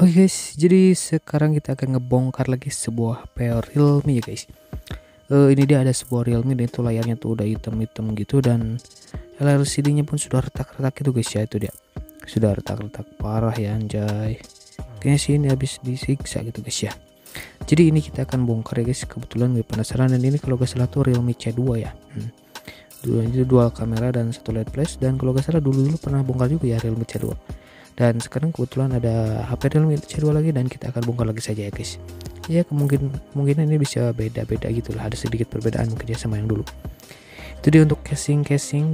Oke guys, jadi sekarang kita akan ngebongkar lagi sebuah HP Realme ya guys. Ini dia ada sebuah Realme dan itu layarnya tuh udah hitam-hitam gitu dan LCD-nya pun sudah retak-retak itu guys ya, itu dia. Sudah retak-retak parah ya anjay. Kayaknya sih ini habis disiksa gitu guys ya. Jadi ini kita akan bongkar ya guys, kebetulan gue penasaran, dan ini kalau gak salah tuh Realme C2 ya. Itu dual kamera dan satu LED flash, dan kalau gak salah dulu pernah bongkar juga ya Realme C2. Dan sekarang kebetulan ada HP Realme C2 lagi dan kita akan bongkar lagi saja ya guys. Ya kemungkinan ini bisa beda-beda gitulah, ada sedikit perbedaan mungkin ya sama yang dulu. Itu dia untuk casing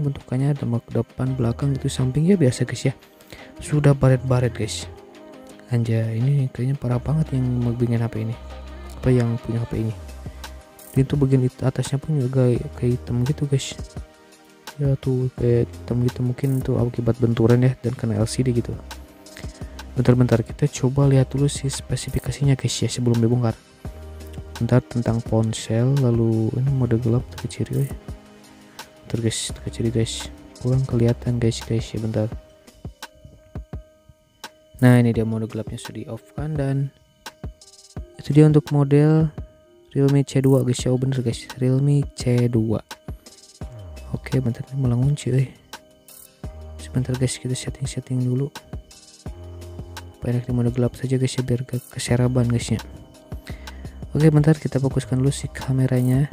bentukannya depan belakang itu samping ya biasa guys ya. Sudah baret-baret guys. Anjay, ini kayaknya parah banget yang mau bikin HP ini. Apa yang punya HP ini? Dan itu bagian atasnya pun juga kayak hitam gitu guys. Ya tuh kayak hitam gitu, mungkin tuh akibat benturan ya dan kena LCD gitu. Bentar kita coba lihat dulu sih spesifikasinya guys ya sebelum dibongkar. Bentar, tentang ponsel, lalu ini mode gelap terkecil ya. Bentar guys, terkecil guys, kurang kelihatan guys ya, bentar. Nah ini dia mode gelapnya sudah di off kan, dan itu dia untuk model Realme C2 guys ya. Oh bener guys, Realme C2. Oke bentar, malah ngunci sebentar guys, kita setting dulu supaya di mode gelap saja guys ya, biar gak keseraban guys ya. Oke bentar, kita fokuskan dulu si kameranya.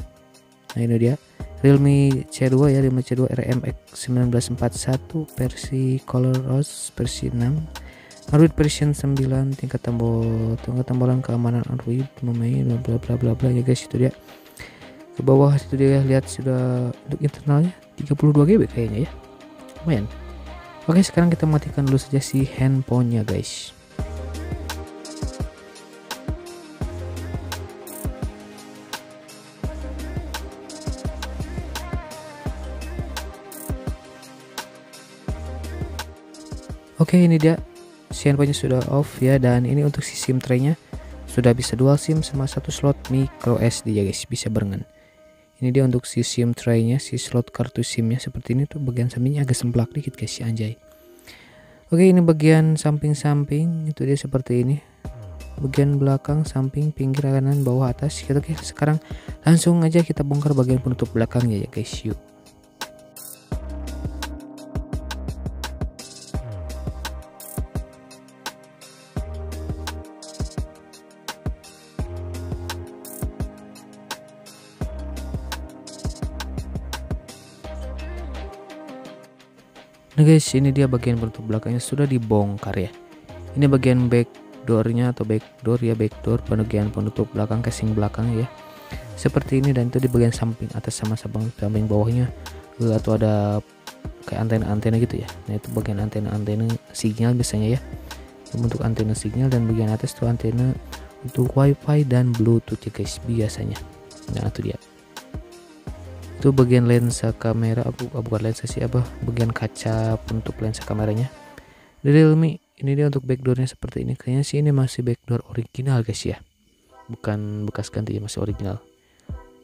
Nah ini dia Realme C2 ya, Realme C2 RMX 1941 versi Color OS versi 6, Android version 9, tingkat tambalan keamanan Android memain bla bla bla bla ya guys. Itu dia ke bawah, itu dia lihat sudah untuk internalnya 32 GB kayaknya ya, lumayan. Oke sekarang kita matikan dulu saja si handphonenya guys. Oke ini dia si handphonenya sudah off ya, dan ini untuk si SIM tray-nya sudah bisa dual SIM sama satu slot micro SD ya guys, bisa barengan. Ini dia untuk si SIM tray-nya, si slot kartu SIM-nya seperti ini tuh, bagian sampingnya agak semplak dikit guys ya anjay. Oke ini bagian samping itu dia seperti ini. Bagian belakang, samping, pinggir, kanan, bawah, atas. Oke sekarang langsung aja kita bongkar bagian penutup belakangnya ya guys, yuk. Nah guys, ini dia bagian penutup belakangnya sudah dibongkar ya. Ini bagian backdoornya atau backdoor ya, backdoor bagian penutup belakang, casing belakang ya, seperti ini. Dan itu di bagian samping atas sama samping bawahnya atau ada kayak antena gitu ya. Nah itu bagian antena sinyal biasanya ya, untuk antena sinyal, dan bagian atas tuh antena untuk wifi dan bluetooth ya guys biasanya. Nah itu dia, itu bagian lensa kamera, bukan lensa sih, bagian kaca penutup lensa kameranya dari Realme. Ini dia untuk backdoornya seperti ini, kayaknya sih ini masih backdoor original guys ya, bukan bekas ganti ya, masih original.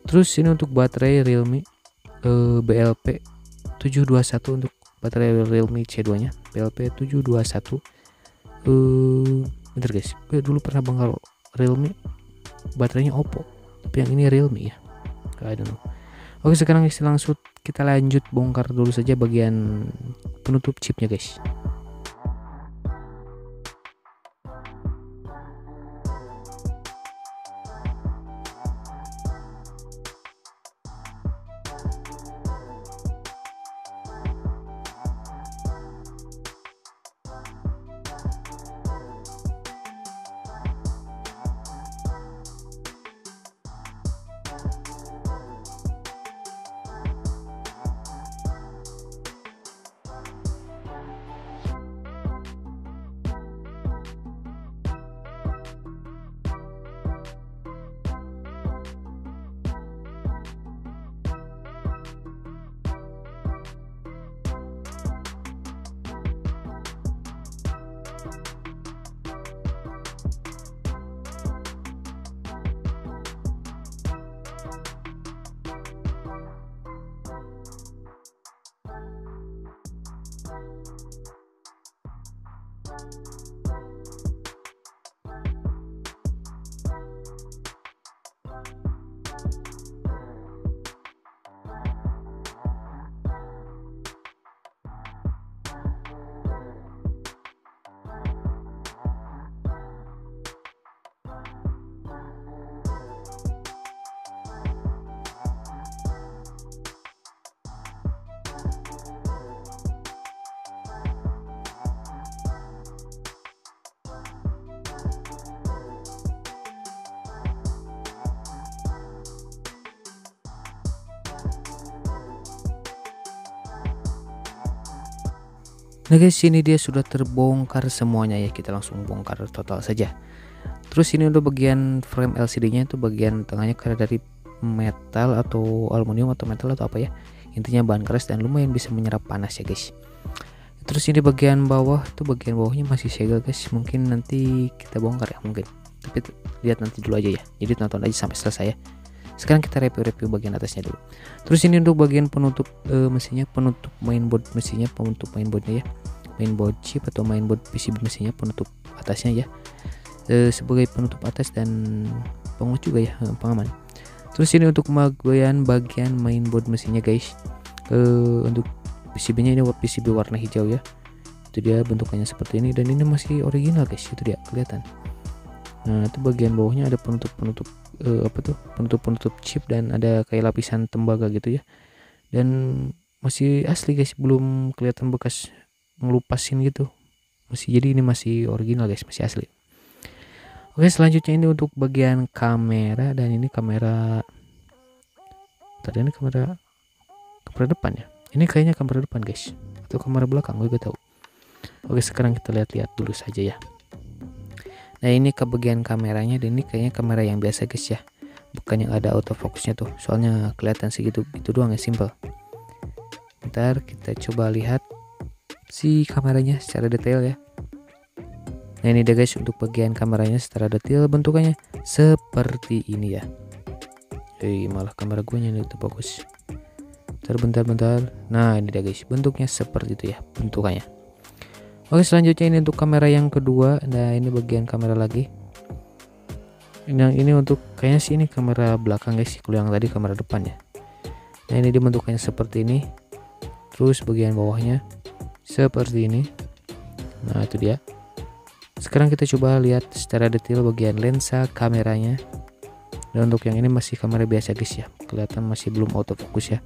Terus ini untuk baterai Realme BLP 721, untuk baterai Realme C2 nya BLP 721. Bentar guys, gue dulu pernah bongkar Realme baterainya Oppo, tapi yang ini Realme ya, I don't know. Oke sekarang langsung kita lanjut bongkar dulu saja bagian penutup chipnya guys. Nah guys, ini dia sudah terbongkar semuanya ya, kita langsung bongkar total saja. Terus ini untuk bagian frame LCD-nya itu bagian tengahnya karena dari metal atau aluminium atau metal atau apa ya, intinya bahan keras dan lumayan bisa menyerap panas ya guys. Terus ini bagian bawah tuh, bagian bawahnya masih segel guys, mungkin nanti kita bongkar ya mungkin, tapi lihat nanti dulu aja ya, jadi tonton aja sampai selesai ya. Sekarang kita review bagian atasnya dulu. Terus ini untuk bagian penutup mesinnya, penutup mainboard mesinnya, penutup mainboardnya ya, mainboard chip atau mainboard PCB mesinnya, penutup atasnya ya, sebagai penutup atas dan penguat juga ya, pengaman. Terus ini untuk bagian mainboard mesinnya guys, untuk PCB nya ini PCB warna hijau ya, itu dia bentukannya seperti ini, dan ini masih original guys, itu dia kelihatan. Nah itu bagian bawahnya ada penutup apa tuh, penutup chip dan ada kayak lapisan tembaga gitu ya, dan masih asli guys, belum kelihatan bekas ngelupasin gitu, masih, jadi ini masih original guys, masih asli. Oke, selanjutnya ini untuk bagian kamera, dan ini kamera, tadi ini kamera depan ya, ini kayaknya kamera depan guys, atau kamera belakang gue gak tahu. Oke, sekarang kita lihat dulu saja ya. Nah ini ke bagian kameranya, dan ini kayaknya kamera yang biasa guys ya, bukan yang ada autofocusnya tuh, soalnya kelihatan segitu itu doang ya, simple. Bentar kita coba lihat si kameranya secara detail ya. Nah ini deh guys, untuk bagian kameranya secara detail bentukannya seperti ini ya. Malah kamera gue nya itu fokus. Bentar. Nah ini deh guys, bentuknya seperti itu ya bentukannya. Oke, selanjutnya ini untuk kamera yang kedua. Nah ini bagian kamera lagi. Yang ini untuk kayaknya sih ini kamera belakang guys, kalau yang tadi kamera depan ya. Nah ini dibentukannya seperti ini. Terus bagian bawahnya seperti ini. Nah itu dia. Sekarang kita coba lihat secara detail bagian lensa kameranya. Dan untuk yang ini masih kamera biasa guys ya, kelihatan masih belum autofocus ya.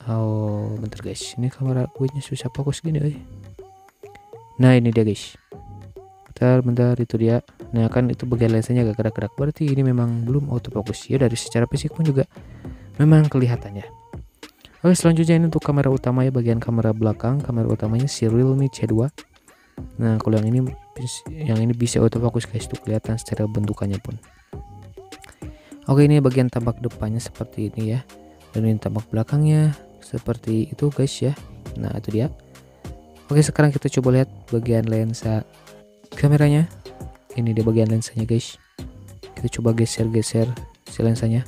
Oh bentar guys, ini kamera gue nya susah fokus gini Nah ini dia guys, bentar itu dia. Nah kan itu bagian lensanya agak gerak-gerak, berarti ini memang belum autofocus ya, dari secara fisik pun juga memang kelihatan ya. Oke, selanjutnya ini untuk kamera utama ya, bagian kamera belakang, kamera utamanya si Realme C2. Nah kalau yang ini bisa autofocus guys, tuh kelihatan secara bentukannya pun. Oke, ini bagian tampak depannya seperti ini ya, dan ini tampak belakangnya seperti itu guys ya. Nah itu dia. Oke, sekarang kita coba lihat bagian lensa kameranya. Ini dia bagian lensanya guys, kita coba geser si lensanya.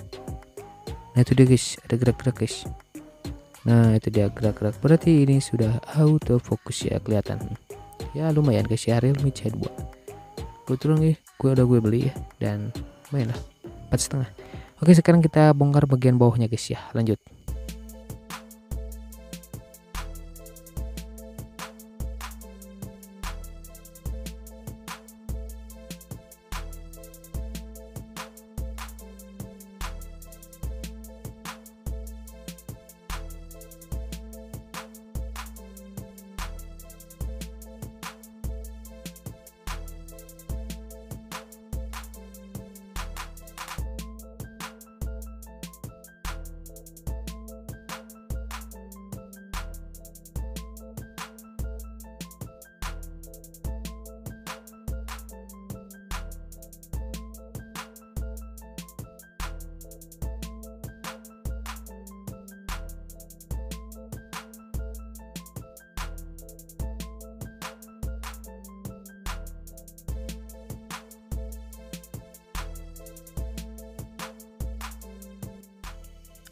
Nah itu dia guys, ada gerak-gerak guys. Nah itu dia gerak-gerak, berarti ini sudah autofocus ya, kelihatan ya, lumayan guys ya, Realme C2 kebetulan gue beli ya, dan lumayan lah, 4,5. Oke, sekarang kita bongkar bagian bawahnya guys ya, lanjut.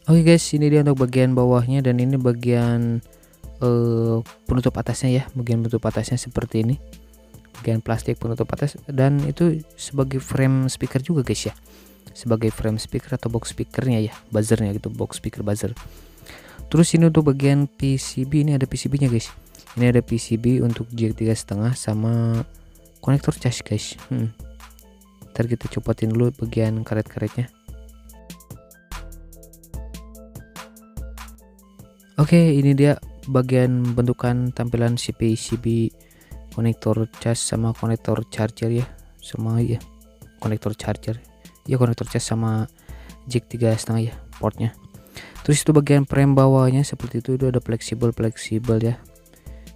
Oke guys, ini dia untuk bagian bawahnya, dan ini bagian penutup atasnya ya, bagian penutup atasnya seperti ini, bagian plastik penutup atas, dan itu sebagai frame speaker juga guys ya, sebagai frame speaker atau box speakernya ya, buzzernya gitu, box speaker buzzer. Terus ini untuk bagian PCB, ini ada PCB nya guys, ini ada PCB untuk jack 3,5 sama konektor cas guys. Ntar kita copotin dulu bagian karet-karetnya. Oke, ini dia bagian bentukan tampilan si PCB konektor cas sama konektor charger ya, sama ya konektor charger ya, konektor cas sama jack 3,5 ya portnya. Terus itu bagian frame bawahnya seperti itu ada fleksibel ya,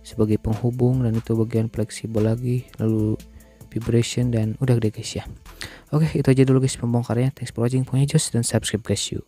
sebagai penghubung, dan itu bagian fleksibel lagi, lalu vibration, dan udah deh guys ya. Oke, itu aja dulu guys pembongkarnya. Thanks for watching, pokoknya just dan subscribe guys, you.